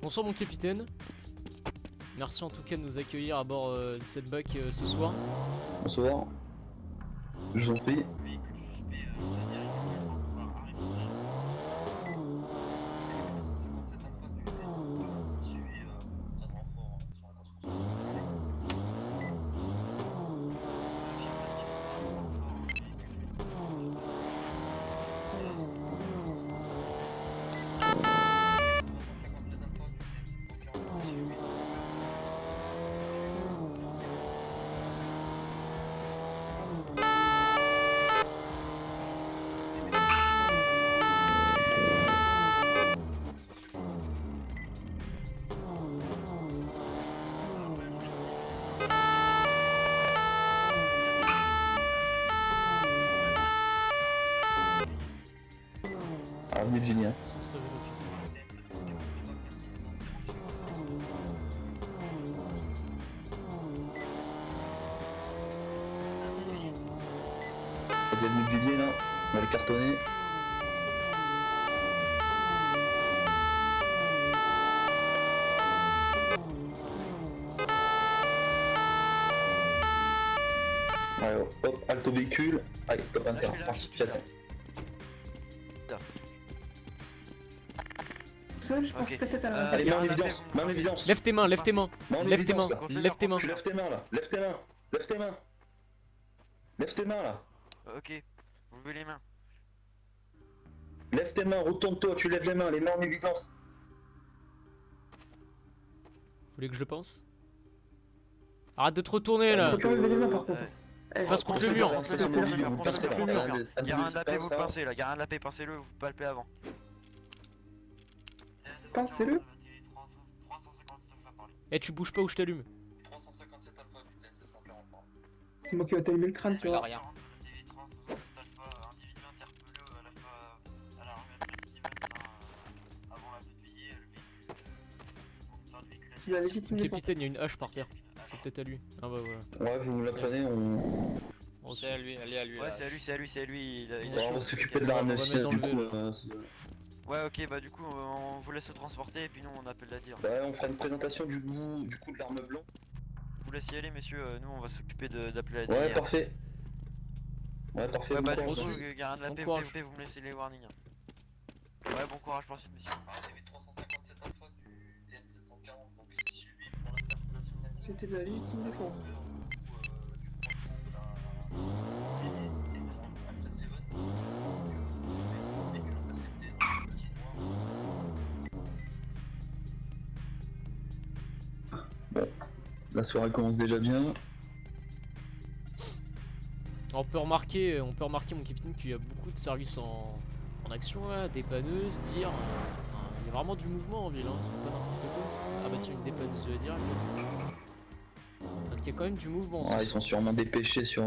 Bonsoir mon capitaine. Merci en tout cas de nous accueillir à bord de cette bac ce soir. Bonsoir. Je vous en prie. Avenue de Julien. Centre d'évacuation. Avenue de Julien là, on va le cartonner. Alors, hop, alto véhicule. Allez, top inter, franchis, fiat. Ok. Allez, main en évidence. Lève tes mains, lève tes mains. Main en Lève tes mains, évidence, là. lève tes mains. Tu lèves tes mains là, lève tes mains. Lève tes mains. Lève tes mains là. Ok, vous levez les mains. Lève tes mains, retourne-toi, tu lèves les mains en évidence. Vous voulez que je le pense? Arrête de te retourner là. Face contre le mur. Face contre le mur. Y'a rien de la paix, vous pincez là, y'a rien de la paix, pincez-le, vous palpez avant. Pincez-le. Eh, tu bouges pas ou je t'allume. C'est moi qui va t'allumer le crâne, tu vois. rien. Tu l'as légitime Mon défense. capitaine, il y a une hache par terre. C'est peut-être à lui. Ah bah voilà. Ouais, vous la prenez, on... Bon, C'est à lui, elle est à lui. Ouais, là. c'est à lui, il Ouais, on va sûr. s'occuper de On va l'arme mettre aussi, dans du le coup. vélo. Ouais, ok, bah du coup, on vous laisse se transporter et puis nous on appelle la dire. Ouais, on fera une présentation du coup de l'arme blanche. Vous laissez y aller, messieurs, nous on va s'occuper d'appeler la Ouais, DIR. parfait. Ouais, parfait. Ouais, bah bon du courage. coup, y'a rien de la Bon paix, courage. vous me laissez les warnings. Ouais, bon courage pour la suite, messieurs. C'était de la légitime défense. La soirée commence déjà bien. On peut remarquer mon capitaine qu'il y a beaucoup de services en action là, dépanneuses, tir. Enfin, il y a vraiment du mouvement en ville, hein, c'est pas n'importe quoi. Ah bah tiens, une dépanneuse de dire. Donc il y a quand même du mouvement. Ouais, ils sont sûrement dépêchés sur.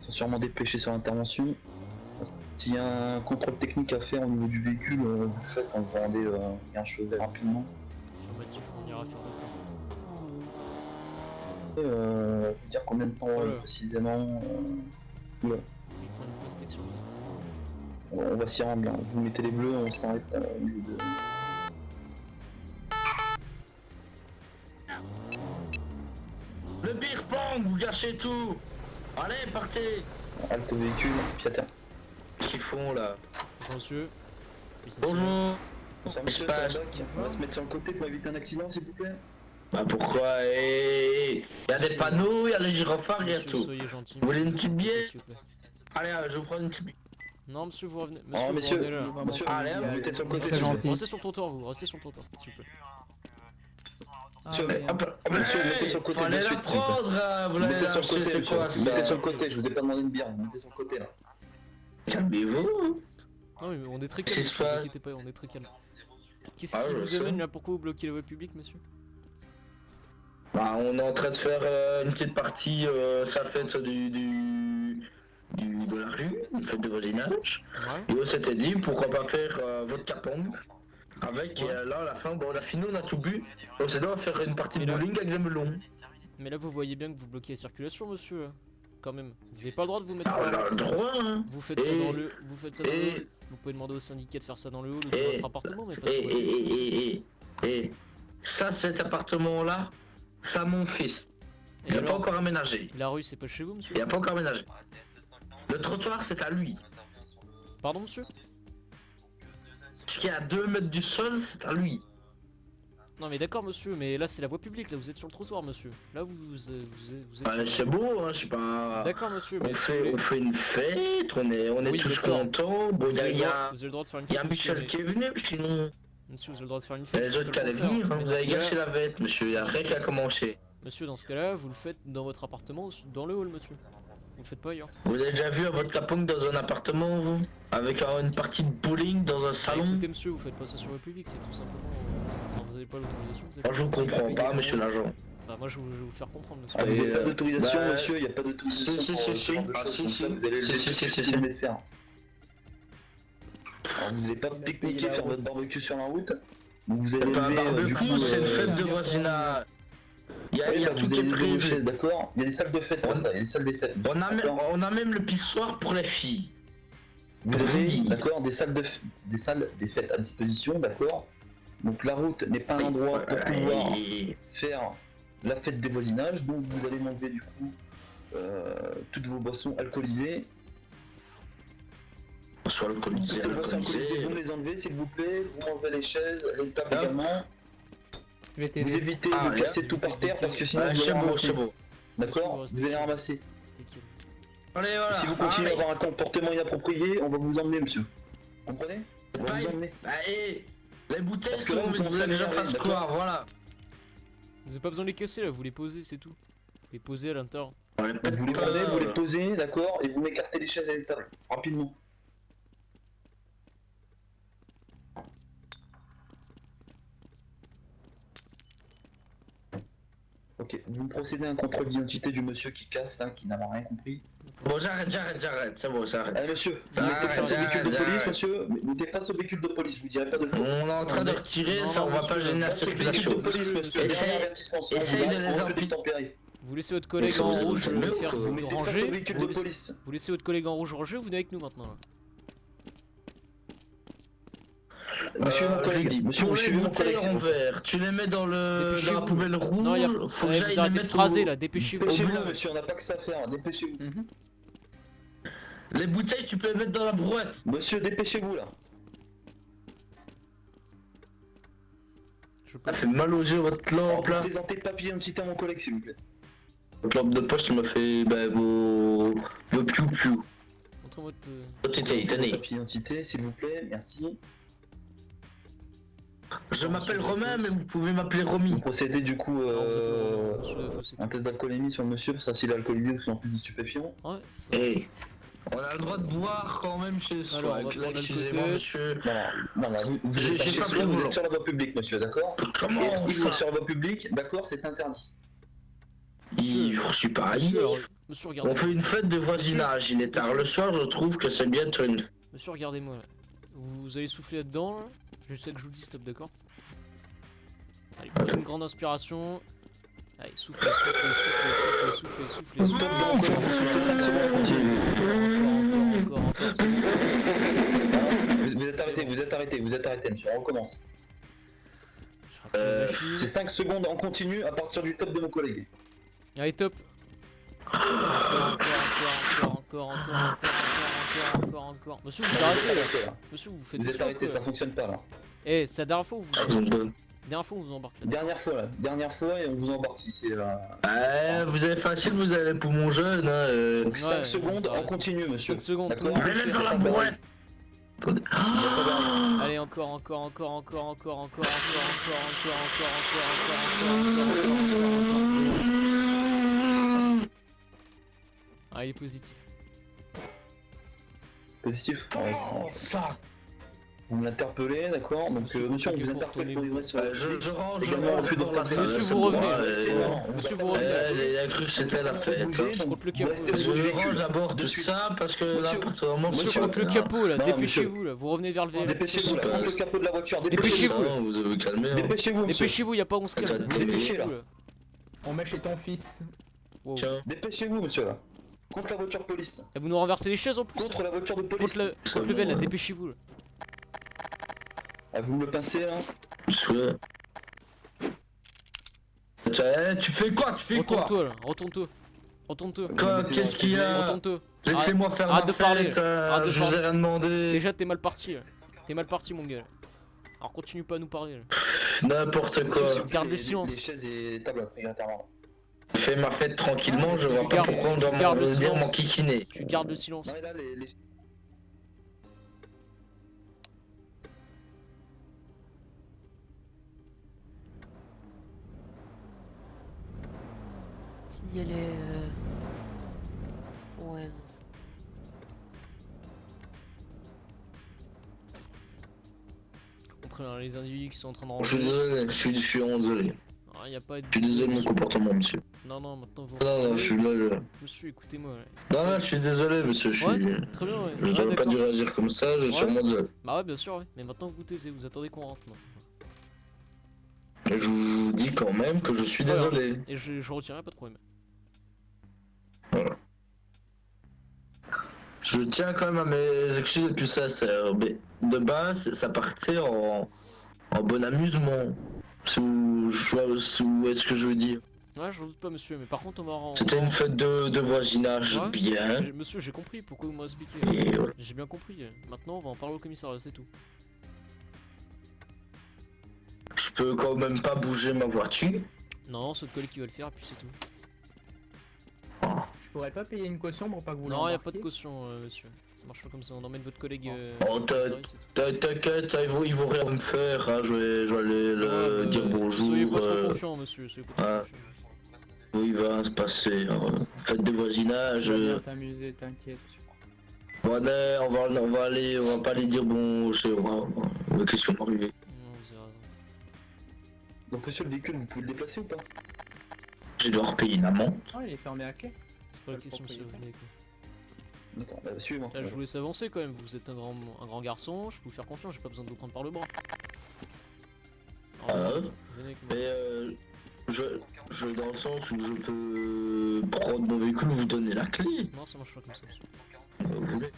Ils sont sûrement dépêchés sur l'intervention. S'il y a un contrôle technique à faire au niveau du véhicule, vous le faites quand vous rendez un chevet rapidement. Affirmatif, on ira faire le plan. Dire combien de temps Voilà. précisément. Oula, Il faut prendre une pause texture. on va s'y rendre là. Vous mettez les bleus, on s'arrête au milieu de. Le beer pong, vous gâchez tout. Allez, partez. Halte véhicule, pied à terre. Qu'est-ce qu'ils font là? Monsieur. Puissance humaine. Bonjour. Bonsoir monsieur, Espace. sur la bac. On va se mettre sur le côté pour éviter un accident s'il vous plaît. Bah pourquoi? Il y a des panneaux, il y a les gyrophares, il y a Monsieur, tout. soyez gentil. Vous voulez une petite bière? S'il vous plaît. Allez, je vous prends une petite bière. Non, monsieur, vous revenez. Oh, Monsieur, vous revenez là. monsieur, Allez, vous allez, mettez sur le côté Restez s'il vous sur, plaît. restez sur le trottoir, vous. Restez sur le trottoir, s'il vous plaît. Monsieur, Hop, monsieur, mettez sur le côté de allez la suite, s'il vous plaît. prendre, vous Vous l'avez mettez sur le lâché, côté, c'est monsieur. quoi Vous mettez ça? sur le côté, je vous ai pas demandé une bière, vous mettez sur le côté là. Calmez-vous. Non, mais on est très calme, Qu'est-ce monsieur, vous que- inquiétez pas, on est très calme. Qu'est-ce Ah, qui je vous sais. amène là? Pourquoi vous bloquez la voie publique, monsieur? Bah, on est en train de faire une petite partie, ça fête de la rue, une fête de voisinage. Ouais. Et on s'était dit pourquoi pas faire votre capong avec là à la fin, bon on a fini, on a tout bu. On s'est dit on va faire une partie de Mais là- bowling avec des melons. Mais là, vous voyez bien que vous bloquez la circulation, monsieur. quand même. Vous avez pas le droit de vous mettre Ah, sur on la a le route. droit, hein. Vous faites ça dans le... Et- hall. Vous pouvez demander au syndicat de faire ça dans le hall ou dans Et- votre appartement, mais pas sur votre... Et ça, cet appartement-là, ça a mon fils. Et Il a pas alors, encore aménagé. la rue, c'est pas chez vous, monsieur? Il a pas encore aménagé. Le trottoir, c'est à lui. Pardon, monsieur? Ce qui est à 2 mètres du sol, c'est à lui. Non mais d'accord, monsieur, mais là c'est la voie publique, là vous êtes sur le trottoir, monsieur. Là vous êtes Ouais, sur- c'est beau, hein, je sais pas. D'accord, monsieur, On mais si vous voulez- on fait une fête, on est Oui, tous d'accord. contents. Bon, vous il avez y, le a- droit- vous avez le droit de faire une il y a fête, monsieur, Michel mais- qui est venu, sinon. Monsieur, vous avez le droit de faire une Il y fête. a les je autres peux qui le allaient faire, venir, hein, mais vous dans avez ce cas-là- gâché la fête, monsieur. Il y a rien qui a commencé. Monsieur, dans ce cas-là, vous le faites dans votre appartement, dans le hall, monsieur. Vous le faites pas ailleurs. Vous avez déjà vu à votre capong dans un appartement, vous? Avec une partie de bowling dans un Bah, salon? écoutez, monsieur, vous faites pas ça sur le public, c'est tout simplement... enfin, vous avez pas l'autorisation. vous avez Moi, je vous pas- comprends pas, monsieur l'agent. Bah moi je vais vous le faire comprendre, monsieur. Ah, vous n'avez Et, pas d'autorisation, bah, monsieur, il n'y a pas d'autorisation si, pour si, ce si. genre de Ah, choses si, comme si. ça, vous allez Si, le si, si, si, vous si. allez le faire. Alors, vous n'allez pas pique-niquer, faire votre barbecue sur la route. Vous C'est allez pas un lever, du barbecue, coup, c'est une fête de voisinage. Il y a, oui, il y a bah, tout vous qui est allez lever vos chaises, prévu. d'accord? Il y a des salles de fête pour ça, il y a des salles des fêtes. On a même le pissoir pour les filles. Vous avez, d'accord, des salles des fêtes à disposition, d'accord? Donc la route n'est pas un endroit pour pouvoir faire la fête des voisinages, donc vous allez m'enlever du coup toutes vos boissons alcoolisées. Soit alcoolisé, Toutes les boissons alcoolisées, vous me les enlevez s'il vous plaît, vous m'enlevez les chaises, les tables Hop. également. Vous évitez Ah, de là, casser tout par terre parce que sinon Ouais, vous allez c'est beau, ramasser. c'est beau. D'accord? Monsieur, Vous allez ramasser. C'était qui, là? Allez, voilà. Si vous continuez à Allez. avoir un comportement inapproprié, on va vous emmener, monsieur. Comprenez? On va vous Bye. emmener. Bah, et les bouteilles, Parce que là, vous vous voulez que je commencez à fasse m'énerver, quoi? Voilà. Vous avez pas besoin de les casser là, vous les posez, c'est tout. Vous les posez à l'intérieur. Ouais, Donc vous les prenez, vous les posez, d'accord, et vous m'écartez les chaises et les tables, rapidement. Ok, vous me procédez à un contrôle d'identité du monsieur qui casse, là, qui n'a rien compris. Bon, j'arrête, c'est bon, j'arrête. Allez monsieur, vous Arrête, mettez face au véhicule de arrête, police, arrête. monsieur, mettez face au véhicule de police, vous direz pas de On est en train de retirer, Non, ça non, on va pas monsieur, gêner la face au véhicule circulation. de police, monsieur, Essaye- dernier avertissement, sinon vous essaye de allez les prendre empêcher. du tempéré. Vous laissez votre collègue Mais en ça, rouge vous faites faire mieux, son Vous mettez face au ranger. véhicule Vous de laissez, police. vous laissez votre collègue en rouge ranger, vous venez avec nous maintenant là. Monsieur mon Je collègue, dis, monsieur, pour vous les suivez mon bouteilles collègue. en verre, tu les mets dans la Dépêchez-vous. poubelle rouge. Non, y a... faut que eh, j'aille vous les arrêtez de mettre phraser au- là, dépêchez-vous. Dépêchez-vous, bout. monsieur, on n'a pas que ça à faire, dépêchez-vous. Les bouteilles, tu peux les mettre dans la brouette. Monsieur, dépêchez-vous là. Je peux... Ça fait mal aux yeux votre lampe là. Vous présentez le papier d'identité à mon collègue, s'il vous plaît. Votre lampe de poche, ça m'a fait vos piou-piou. Montrez-moi votre... Tenez, tenez. Papier d'identité, s'il vous plaît, merci. Je m'appelle Romain, mais vous pouvez m'appeler Romy. Vous procédez du coup Non, vous êtes monsieur la fausse, c'est un test d'alcoolémie sur le monsieur, ça s'il est alcoolisé ou sinon plus de stupéfiants. tout. Ouais, ça... Eh, on a le droit de boire quand même chez soi. Alors, on va prendre Excusez-moi, l'alcotest. monsieur. Non, vous J'ai êtes pas chez pris soi, le vous volant. êtes sur la voie publique, monsieur, d'accord? Comment Et ça sur la voie publique, d'accord, c'est interdit. Je suis pas Monsieur, alors, naïf. monsieur, On regardez. fait une fête de voisinage, il est tard le soir, je trouve que c'est bien de faire une... Monsieur, regardez-moi là. Vous allez souffler là-dedans là. Je sais que je vous dis stop, d'accord? Allez, prenez une grande inspiration. Allez, soufflez, soufflez, soufflez, soufflez, soufflez, encore, c'est bon. Vous êtes arrêté, monsieur, on recommence. Je retire la machine. C'est 5 secondes en continu à partir du top de mon collègue. Allez, top. Encore. Monsieur, vous arrêtez là. Monsieur, vous faites Vous des êtes chocs, arrêté, quoi. ça fonctionne pas là. Eh, c'est la dernière fois où vous embarquez là. Dernière fois et on vous embarque si c'est vous avez facile, vous avez les poumons jeunes, hein. Ouais, 5 secondes ça en reste. continu, monsieur. 5 secondes. D'accord. tout le monde Allez, le dans fait. la brouette. Allez, encore. Ah, il est positif. Positif. Oh, fuck. Vous m'interpellez, d'accord. Donc Monsieur, monsieur, on vous vous pouvez interpelle retourner, pour livrer sur la Je range Également, refus dans la d'entrée. salle. Monsieur, c'est vous bon, revenez. Monsieur, vous revenez. Il a cru que c'était la fête. Je compte le capot. Je range d'abord tout ça parce que là, à partir du moment où Monsieur, je compte le capot là. Non, Dépêchez-vous là. Vous revenez vers le vélo. Dépêchez-vous, là, prendre le capot de la voiture. Dépêchez-vous. Non, vous avez calmé. Hein. Dépêcez-vous, monsieur. Dépêchez-vous, y a pas 11 calme. Dépêchez, Dépêchez-vous là. là. On met chez ton fils. Wow. Tiens. Dépêchez-vous, monsieur là. Contre la voiture police. Et vous nous renversez les chaises en plus. Contre la voiture de police. Contre le VL, là, dépêchez-vous. Là. Ah, vous me le pincez là. Tu fais quoi? Tu fais quoi? Retourne-toi là, retourne-toi. Retourne-toi. Qu'est-ce qu'il y a? Retourne-toi. Laissez-moi faire Arrête ma de parler. fête, Arrête de je vous ai parler. rien demandé. Déjà t'es mal parti là. T'es mal parti mon gars. Là. Alors continue pas à nous parler là. N'importe quoi. Garde le silence. Les chaises et les tables obligatoirement. Fais ma fête tranquillement, je vois pas garde- pourquoi on doit tu gardes le me dire silence. mon kikiné. Tu gardes le silence. Non mais là les... Signaler. Ouais. Contre les individus qui sont en train de Je suis ranger. désolé, je suis désolé. Ah, y a pas de... Je suis désolé de mon comportement, monsieur. Non, non, maintenant vous... Non, je suis là. Monsieur, écoutez-moi. Là. Non, je suis désolé, monsieur. Je suis. Ouais, très bien, ouais. Je Ouais, n'aurais pas d'accord. dû réagir comme ça, je suis Ouais. sûrement désolé. Bah ouais, bien sûr, ouais. Mais maintenant vous taisez, vous attendez qu'on rentre. Non. Et je vous dis quand même que je suis Voilà. désolé. Et je retirerai pas de problème. Je tiens quand même à mes excuses les plus sincères. Mais de base, ça partait en bon amusement. Si vous voyez ce que je veux dire. Ouais, je doute pas, monsieur, mais par contre, on va en. C'était une fête de voisinage Ouais. bien. Monsieur, j'ai compris, pourquoi vous m'avez expliqué. Et voilà. J'ai bien compris. Maintenant, on va en parler au commissariat, c'est tout. Je peux quand même pas bouger ma voiture. Non, c'est le collègue qui va le faire, et puis c'est tout. Je pourrais pas payer une caution pour pas que vous Non, y a l'embarquiez. pas de caution, monsieur. Ça marche pas comme ça, on emmène votre collègue. Oh, au commissariat, c'est tout. T'inquiète, ils vont rien me faire. Hein. Je vais aller le Ouais, dire bah, bonjour. Soyez pas trop confiant, monsieur. Soyez pas trop ah. confiant. Oui, il va se passer. Fête de voisinage. Je vais bien t'amuser, t'inquiète. Bon, allez, on va pas aller dire bon, qu'est-ce qui va m'arriver. Non, vous avez raison. Donc monsieur le véhicule, vous pouvez le déplacer ou pas? Je dois repayer une amende. Ah, il est fermé à quai. C'est pas la question, monsieur, venez quoi. D'accord, bah suivez-moi. Là, je vous laisse avancer quand même, vous êtes un grand garçon, je peux vous faire confiance, j'ai pas besoin de vous prendre par le bras. Alors, Ah, venez avec moi. mais je dans le sens où je peux prendre mon véhicule ou vous donner la clé. Non, ça marche pas comme ça, monsieur. Vous voulez.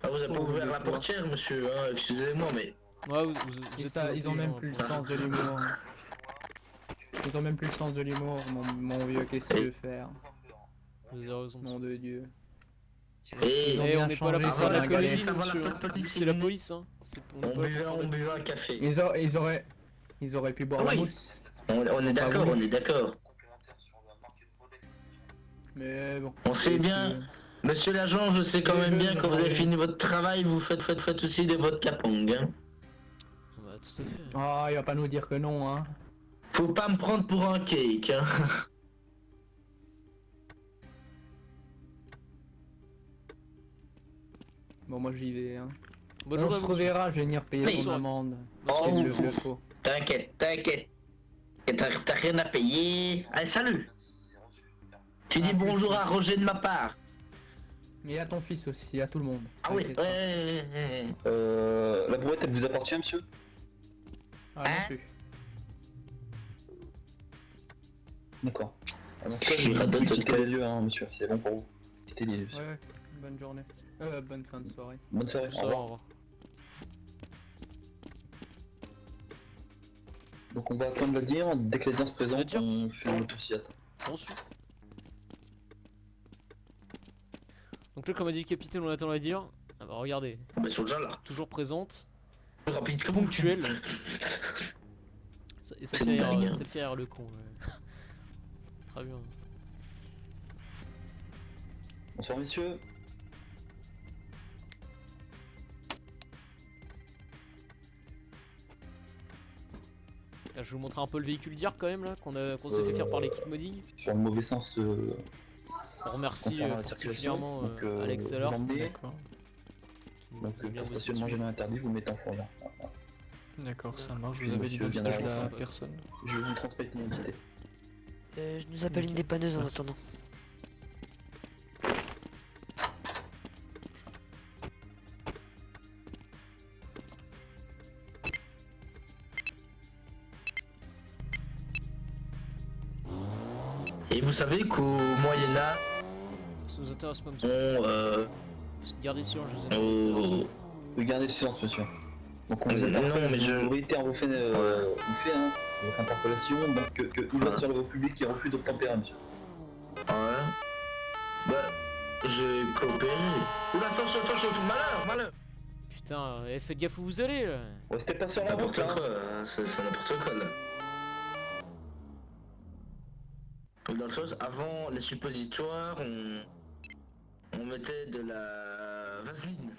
Ah, vous avez pas Oh, ouvert la d'accord. portière, monsieur, hein, excusez-moi, mais... Ouais, vous êtes Ils ont même plus le sens de l'humour. Ils ont même plus le sens de l'humour, mon vieux, qu'est-ce que tu veux faire? Vous avez raison. Nom de Dieu. Et Ils ont Eh, bien on n'est pas là pour changé, faire de la ça, comédie, regardez, ça va, monsieur. la police, C'est la police, hein. On n'est on pas là pour faire de la buvait un café. Ils auraient pu boire Ah la oui. mousse. On est d'accord, on est d'accord. Mais bon. On sait bien. Monsieur l'agent, je sais quand même bien quand vous avez fini votre travail, vous faites aussi des vodka pong, hein. Bah, tout à fait. Ah, il va pas nous dire que non, hein. Faut pas me prendre pour un cake, hein. Bon, moi j'y vais, hein. Bonjour On à se vous, monsieur. reverra, je vais venir payer Oui. ton amende. Bonne soirée, Oh, Si monsieur. je le faut. T'inquiète. T'as rien à payer. Allez, salut. Tu dis bonjour à Roger de ma part. Mais à ton fils aussi, à tout le monde. Ah oui, T'inquiète ouais. pas. La brouette, elle vous appartient, monsieur? Ah, non plus. D'accord. Ah, dans ce cas, Je je vous radonne invite à cette quitter les lieux, hein, monsieur. C'est bon pour vous. Quittez les lieux. Ouais, ouais. Bonne journée. Bonne fin de soirée. Bonne soirée, au Bonsoir, revoir. au revoir. Donc on va attendre le dire, dès que les gens se présentent, Le dire. on fait un autopsie. Reçu. Donc là, comme a dit le capitaine, on attend la dire. Ah bah regardez, Bah, ils sont déjà là. toujours présente, Rapide comme ponctuelle. Et ça C'est fait une blague, hein. ça fait rire le con. Ouais. Très bien. Bonsoir messieurs. Là, je vais vous montrer un peu le véhicule d'IR quand même là, qu'on s'est fait faire par l'équipe modding. Sur le mauvais sens, On remercie concernant la circulation. particulièrement Donc, Alex vous Allard. l'emmenez. qui Donc nous a bien pour bossé stationnement dessus. jamais interdit, vous le mettez en fourrière. D'accord, ça marche. Vous avez dit de la personne. Je vais vous transmettre mon identité. Je nous appelle une dépanneuse en attendant. Et vous savez qu'au Moyen-Âge, Ça nous intéresse pas, monsieur. Gardez silence, je vous ai Regardez le silence, monsieur. Donc on vous Non, interpelle, mais je- on vous fait votre interpellation, donc que il va sur le voie publique qui refuse d'obtempérer, monsieur. Ouais. Bah, j'ai coopéré. Oula, attention, malheur. Putain, faites gaffe où vous allez là. Restez pas sur la route, N'importe là. quoi, c'est n'importe quoi là. Dans le sens, avant les suppositoires, on mettait de la vaseline.